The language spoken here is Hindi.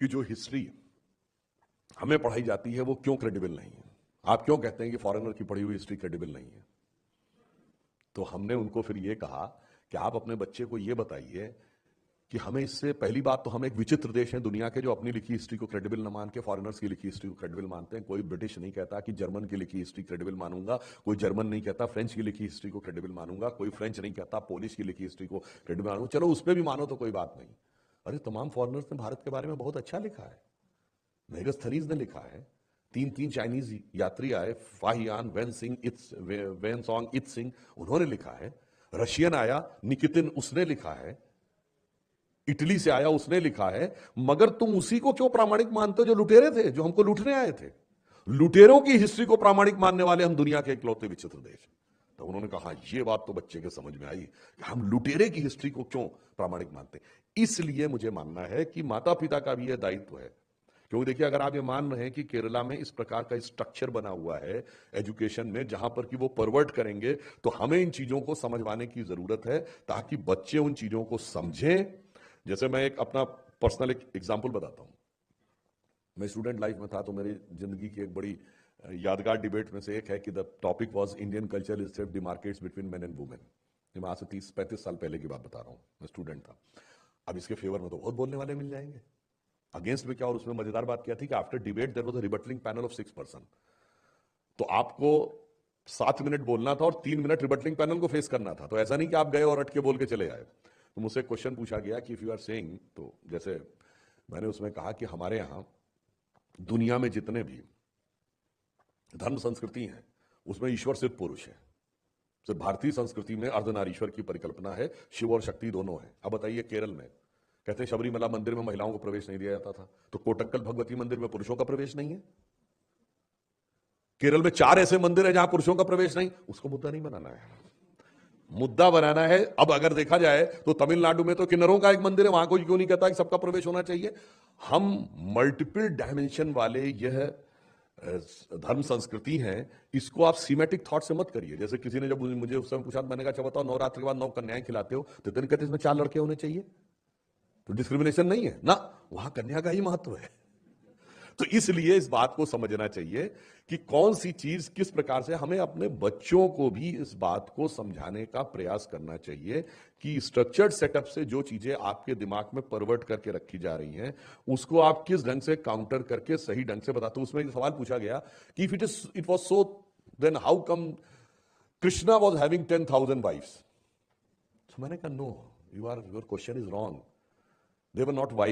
कि जो हिस्ट्री हमें पढ़ाई जाती है वो क्यों क्रेडिबल नहीं है। आप क्यों कहते हैं कि फॉरेनर की पढ़ी हुई हिस्ट्री क्रेडिबल नहीं है? तो हमने उनको फिर ये कहा कि आप अपने बच्चे को ये बताइए कि हमें इससे पहली बात तो हम एक विचित्र देश हैं दुनिया के जो अपनी लिखी हिस्ट्री को क्रेडिबल न मान के फॉरेनर्स की लिखी हिस्ट्री को क्रेडिबल मानते हैं। कोई ब्रिटिश नहीं कहता कि जर्मन की लिखी हिस्ट्री क्रेडिबल मानूंगा, कोई जर्मन नहीं कहता फ्रेंच की लिखी हिस्ट्री को क्रेडिबल मानूंगा, कोई फ्रेंच नहीं कहता पोलिश की लिखी हिस्ट्री को क्रेडिबल मानूंगा। चलो उस पर भी मानो तो कोई बात नहीं। अरे तमाम फॉरेनर्स ने भारत के बारे में बहुत अच्छा लिखा है। मेगास्थनीज ने लिखा है, तीन तीन चाइनीज यात्री आए, फाहियान वेन सॉन्ग इत सिंह, उन्होंने लिखा है। रशियन आया निकितिन, उसने लिखा है। इटली से आया, उसने लिखा है। मगर तुम उसी को क्यों प्रामाणिक मानते हो जो लुटेरे थे, जो हमको लूटने आए थे? लुटेरों की हिस्ट्री को प्रामाणिक मानने वाले हम दुनिया के इकलौते विचित्र देश। तो उन्होंने कहा ये बात तो बच्चे के समझ में आई कि हम लुटेरे की हिस्ट्री को क्यों प्रामाणिक मानते। इसलिए मुझे मानना है कि माता पिता का भी यह दायित्व है। क्योंकि देखिए, अगर आप ये मान रहे हैं कि केरला में इस प्रकार का स्ट्रक्चर बना हुआ है एजुकेशन में जहां पर कि वो परवर्ट करेंगे, तो हमें इन चीजों को समझवाने की जरूरत है ताकि बच्चे उन चीजों को समझें। जैसे मैं एक अपना पर्सनल एक एग्जांपल बताता हूं। मैं स्टूडेंट लाइफ में था तो मेरी जिंदगी की एक बड़ी यादगार डिबेट में से एक है कि the topic was Indian culture is self demarcates between men and women. मैं आज से 30-35 साल पहले की बात बता रहा हूं, मैं स्टूडेंट था। अब इसके फेवर में तो बहुत बोलने वाले मिल जाएंगे, अगेंस्ट में क्या। और उसमें मजेदार बात क्या थी कि after debate there was a rebuttal panel of 6 person. तो आपको 7 मिनट बोलना था और 3 मिनट रिबटलिंग पैनल को फेस करना था। तो ऐसा नहीं कि आप गए और अटके बोल के चले आए। तो मुझसे क्वेश्चन पूछा गया कि इफ यू आर सेइंग, तो जैसे मैंने उसमें कहा कि हमारे यहां दुनिया में जितने भी धर्म संस्कृति हैं उसमें ईश्वर सिर्फ पुरुष है। सिर्फ भारतीय संस्कृति में अर्धनारीश्वर की परिकल्पना है, शिव और शक्ति दोनों है। अब बताइए, केरल में कहते हैं शबरीमला मंदिर में महिलाओं को प्रवेश नहीं दिया जाता था, तो कोटक्कल भगवती मंदिर में पुरुषों का प्रवेश नहीं है। केरल में 4 ऐसे मंदिर है जहां पुरुषों का प्रवेश नहीं। उसको मुद्दा नहीं बनाना है, मुद्दा बनाना है। अब अगर देखा जाए तो तमिलनाडु में तो किन्नरों का एक मंदिर है, वहां कोई क्यों नहीं कहता कि सबका प्रवेश होना चाहिए। हम मल्टीपल डायमेंशन वाले यह धर्म संस्कृति है, इसको आप सीमेटिक थॉट से मत करिए। जैसे किसी ने जब मुझे उस समय पूछा, मैंने कहा अच्छा बताओ, नवरात्र के बाद 9 कन्याएं खिलाते हो, तो दिन कहते इसमें 4 लड़के होने चाहिए, तो डिस्क्रिमिनेशन नहीं है ना, वहां कन्या का ही महत्व है। तो इसलिए इस बात को समझना चाहिए कि कौन सी चीज किस प्रकार से, हमें अपने बच्चों को भी इस बात को समझाने का प्रयास करना चाहिए कि स्ट्रक्चर्ड सेटअप से जो चीजें आपके दिमाग में परवर्ट करके रखी जा रही हैं उसको आप किस ढंग से काउंटर करके सही ढंग से बताते हो। उसमें सवाल पूछा गया कि if it was so then how come Krishna was having 10,000 wifes. तो मैंने कहा no, your question is wrong. They were not wife.